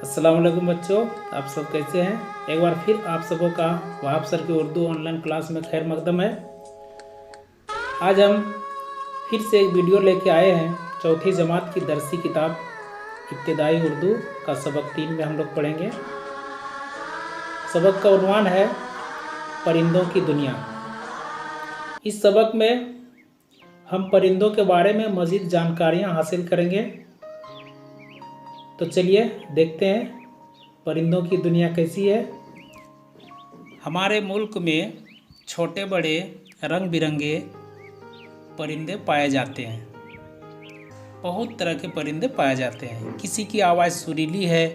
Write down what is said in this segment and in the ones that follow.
अस्सलाम वालेकुम बच्चों, आप सब कैसे हैं। एक बार फिर आप सबों का वहाब सर की उर्दू ऑनलाइन क्लास में खैर मकदम है। आज हम फिर से एक वीडियो लेके आए हैं। चौथी जमात की दरसी किताब इब्तिदाई उर्दू का सबक 3 में हम लोग पढ़ेंगे। सबक का उन्वान है परिंदों की दुनिया। इस सबक में हम परिंदों के बारे में मज़ीद जानकारियाँ हासिल करेंगे। तो चलिए देखते हैं परिंदों की दुनिया कैसी है। हमारे मुल्क में छोटे बड़े रंग बिरंगे परिंदे पाए जाते हैं। बहुत तरह के परिंदे पाए जाते हैं। किसी की आवाज़ सुरीली है,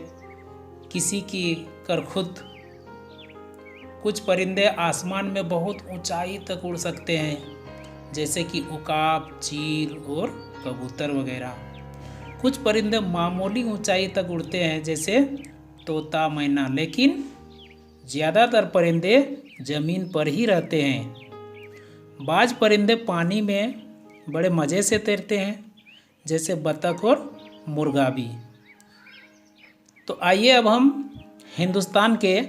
किसी की करखुद। कुछ परिंदे आसमान में बहुत ऊंचाई तक उड़ सकते हैं, जैसे कि उकाब, चील और कबूतर वगैरह। कुछ परिंदे मामूली ऊंचाई तक उड़ते हैं, जैसे तोता, मैना। लेकिन ज़्यादातर परिंदे ज़मीन पर ही रहते हैं। बाज परिंदे पानी में बड़े मज़े से तैरते हैं, जैसे बतख और मुर्गा भी। तो आइए अब हम हिंदुस्तान के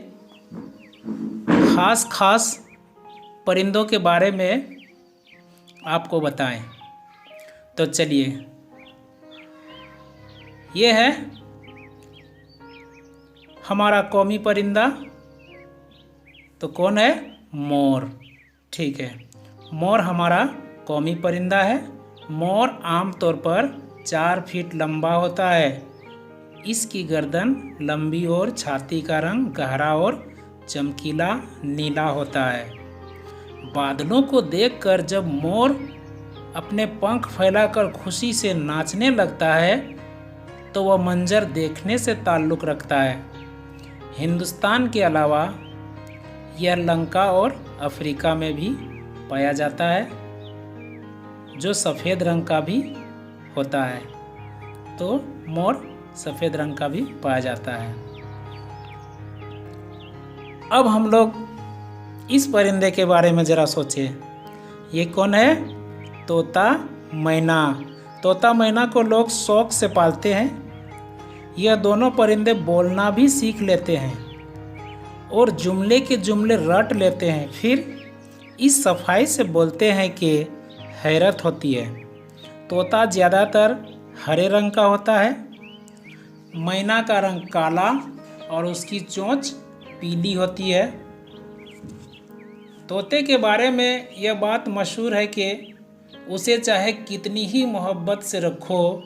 ख़ास परिंदों के बारे में आपको बताएं। तो चलिए, ये है हमारा कौमी परिंदा। तो कौन है? मोर। ठीक है, मोर हमारा कौमी परिंदा है। मोर आमतौर पर 4 फीट लंबा होता है। इसकी गर्दन लंबी और छाती का रंग गहरा और चमकीला नीला होता है। बादलों को देखकर जब मोर अपने पंख फैलाकर खुशी से नाचने लगता है, तो वह मंजर देखने से ताल्लुक़ रखता है। हिंदुस्तान के अलावा यह लंका और अफ्रीका में भी पाया जाता है, जो सफ़ेद रंग का भी होता है। तो मोर सफ़ेद रंग का भी पाया जाता है। अब हम लोग इस परिंदे के बारे में ज़रा सोचें। ये कौन है? तोता मैना। तोता मैना को लोग शौक से पालते हैं। यह दोनों परिंदे बोलना भी सीख लेते हैं और जुमले के जुमले रट लेते हैं। फिर इस सफाई से बोलते हैं कि हैरत होती है। तोता ज़्यादातर हरे रंग का होता है। मैना का रंग काला और उसकी चोंच पीली होती है। तोते के बारे में यह बात मशहूर है कि उसे चाहे कितनी ही मोहब्बत से रखो,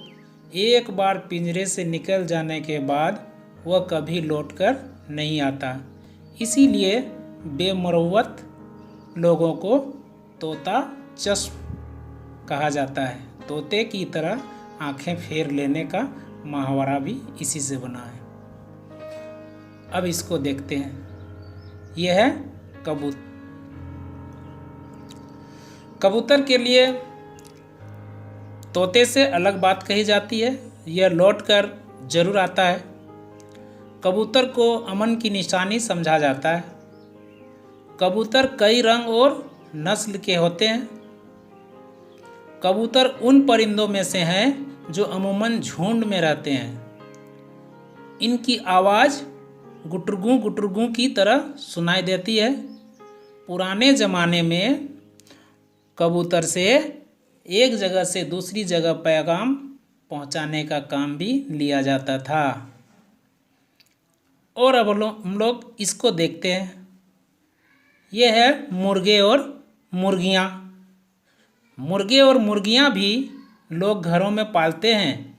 एक बार पिंजरे से निकल जाने के बाद वह कभी लौटकर नहीं आता। इसीलिए बेमुरव्वत लोगों को तोता चस्प कहा जाता है। तोते की तरह आंखें फेर लेने का मुहावरा भी इसी से बना है। अब इसको देखते हैं। यह है कबूतर। कबूतर के लिए तोते से अलग बात कही जाती है। यह लौटकर जरूर आता है। कबूतर को अमन की निशानी समझा जाता है। कबूतर कई रंग और नस्ल के होते हैं। कबूतर उन परिंदों में से हैं जो अमूमन झुंड में रहते हैं। इनकी आवाज़ गुटरगू की तरह सुनाई देती है। पुराने ज़माने में कबूतर से एक जगह से दूसरी जगह पैगाम पहुंचाने का काम भी लिया जाता था। और अब हम लोग इसको देखते हैं। ये है मुर्गे और मुर्गियाँ। मुर्गे और मुर्गियाँ भी लोग घरों में पालते हैं।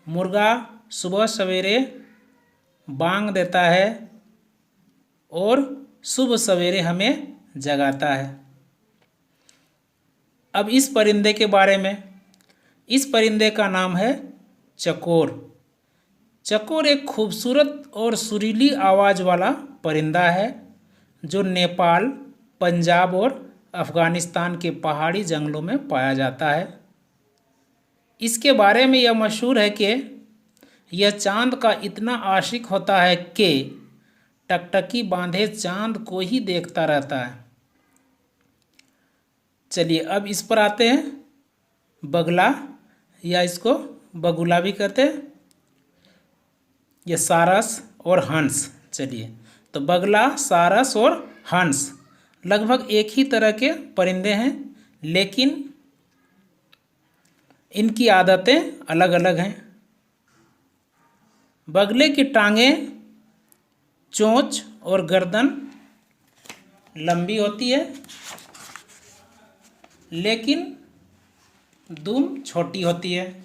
मुर्गा सुबह सवेरे बांग देता है और सुबह सवेरे हमें जगाता है। अब इस परिंदे के बारे में, इस परिंदे का नाम है चकोर। चकोर एक खूबसूरत और सुरीली आवाज़ वाला परिंदा है, जो नेपाल, पंजाब और अफ़गानिस्तान के पहाड़ी जंगलों में पाया जाता है। इसके बारे में यह मशहूर है कि यह चांद का इतना आशिक होता है कि टकटकी बांधे चांद को ही देखता रहता है। चलिए अब इस पर आते हैं। बगला, या इसको बगुला भी कहते हैं। ये सारस और हंस। चलिए, तो बगला, सारस और हंस लगभग एक ही तरह के परिंदे हैं, लेकिन इनकी आदतें अलग अलग हैं। बगले की टांगें, चोंच और गर्दन लंबी होती है, लेकिन दुम छोटी होती है।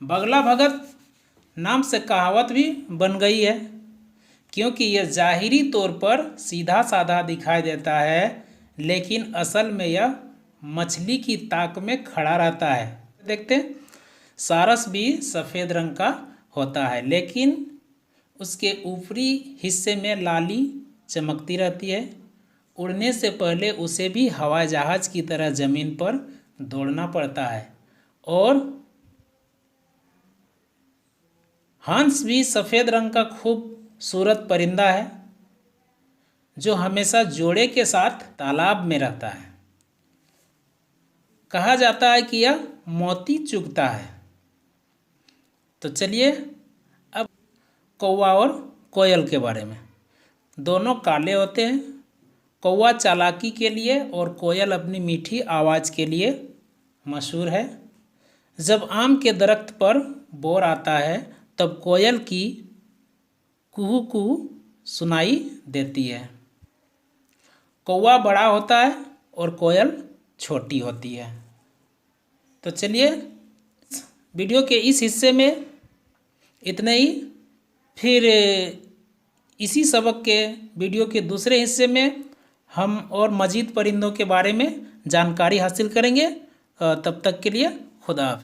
बगला भगत नाम से कहावत भी बन गई है, क्योंकि यह जाहिरी तौर पर सीधा साधा दिखाई देता है, लेकिन असल में यह मछली की ताक में खड़ा रहता है। देखते हैं, सारस भी सफ़ेद रंग का होता है, लेकिन उसके ऊपरी हिस्से में लाली चमकती रहती है। उड़ने से पहले उसे भी हवाई जहाज़ की तरह ज़मीन पर दौड़ना पड़ता है। और हंस भी सफ़ेद रंग का खूबसूरत परिंदा है, जो हमेशा जोड़े के साथ तालाब में रहता है। कहा जाता है कि यह मोती चुगता है। तो चलिए अब कौवा और कोयल के बारे में। दोनों काले होते हैं। कौवा चालाकी के लिए और कोयल अपनी मीठी आवाज़ के लिए मशहूर है। जब आम के दरख्त पर बोर आता है, तब कोयल की कुहू कुहू सुनाई देती है। कौवा बड़ा होता है और कोयल छोटी होती है। तो चलिए, वीडियो के इस हिस्से में इतने ही। फिर इसी सबक के वीडियो के दूसरे हिस्से में हम और मज़ीद परिंदों के बारे में जानकारी हासिल करेंगे। तब तक के लिए खुदा हाफ़िज़।